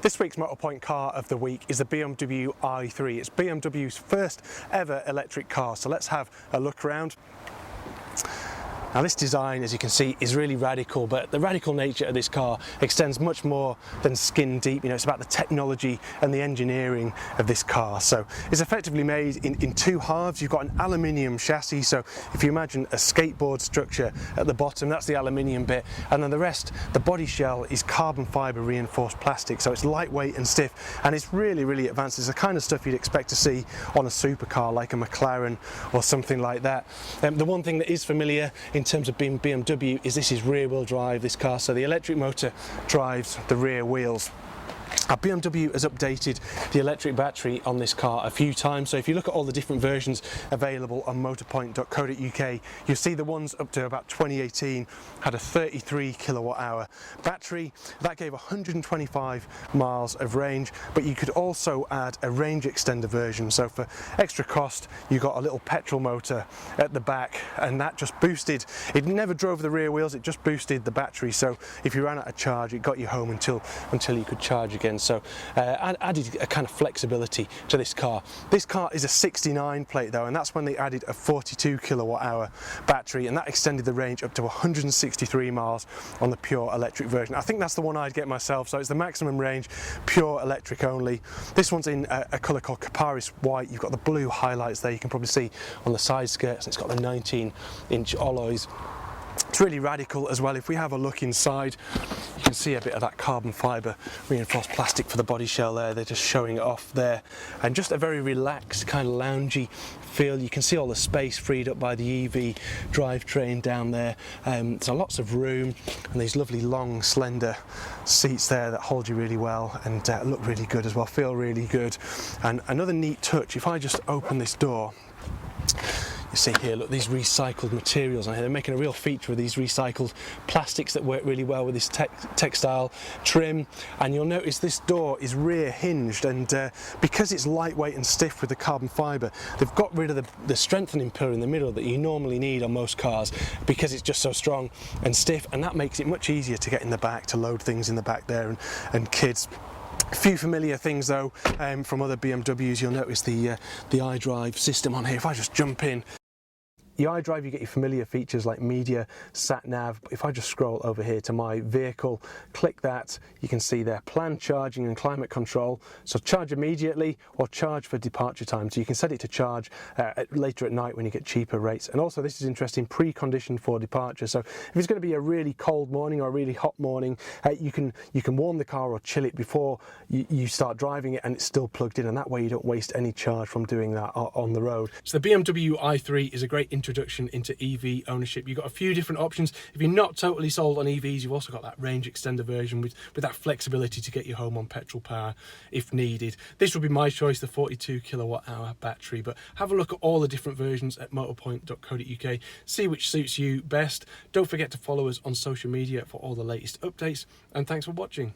This week's Motorpoint car of the week is the BMW i3. It's BMW's first ever electric car, so let's have a look around. Now this design, as you can see, is really radical, but the radical nature of this car extends much more than skin deep. You know, it's about the technology and the engineering of this car. So it's effectively made in two halves. You've got an aluminium chassis, so if you imagine a skateboard structure at the bottom, that's the aluminium bit, and then the rest, the body shell, is carbon fibre reinforced plastic, so it's lightweight and stiff, and it's really advanced. It's the kind of stuff you'd expect to see on a supercar like a McLaren or something like that. The one thing that is familiar in terms of being BMW is this is rear wheel drive, this car, so the electric motor drives the rear wheels. BMW has updated the electric battery on this car a few times, so if you look at all the different versions available on motorpoint.co.uk, you'll see the ones up to about 2018 had a 33 kilowatt hour battery. That gave 125 miles of range, but you could also add a range extender version, so for extra cost you got a little petrol motor at the back, and that just boosted, it never drove the rear wheels, it just boosted the battery, so if you ran out of charge it got you home until you could charge again. So added a kind of flexibility to this car. This car is a 69 plate though, and that's when they added a 42 kilowatt hour battery, and that extended the range up to 163 miles on the pure electric version. I think that's the one I'd get myself, so it's the maximum range, pure electric only. This one's in a colour called Caparis White. You've got the blue highlights there, you can probably see on the side skirts, and it's got the 19-inch alloys. It's really radical as well. If we have a look inside, you can see a bit of that carbon fibre reinforced plastic for the body shell there. They're just showing it off there, and just a very relaxed kind of loungy feel. You can see all the space freed up by the EV drivetrain down there. So lots of room, and these lovely long slender seats there that hold you really well and look really good as well, feel really good. And another neat touch, if I just open this door, you see here, look, these recycled materials on here. They're making a real feature of these recycled plastics that work really well with this textile trim. And you'll notice this door is rear hinged, and because it's lightweight and stiff with the carbon fibre, they've got rid of the strengthening pillar in the middle that you normally need on most cars, because it's just so strong and stiff, and that makes it much easier to get in the back, to load things in the back there, and kids. A few familiar things though from other BMWs. You'll notice the Idrive system on here. If I just jump in, the iDrive, you get your familiar features like media, sat nav. If I just scroll over here to my vehicle, click that, you can see there planned charging and climate control. So charge immediately or charge for departure time. So you can set it to charge later at night when you get cheaper rates. And also, this is interesting, pre-conditioned for departure. So if it's going to be a really cold morning or a really hot morning, you can warm the car or chill it before you start driving it, and it's still plugged in, and that way you don't waste any charge from doing that on the road. So the BMW i3 is a great introduction into EV ownership. You've got a few different options. If you're not totally sold on EVs, you've also got that range extender version with that flexibility to get you home on petrol power if needed. This would be my choice, the 42 kilowatt hour battery, but have a look at all the different versions at motorpoint.co.uk, see which suits you best. Don't forget to follow us on social media for all the latest updates, and thanks for watching.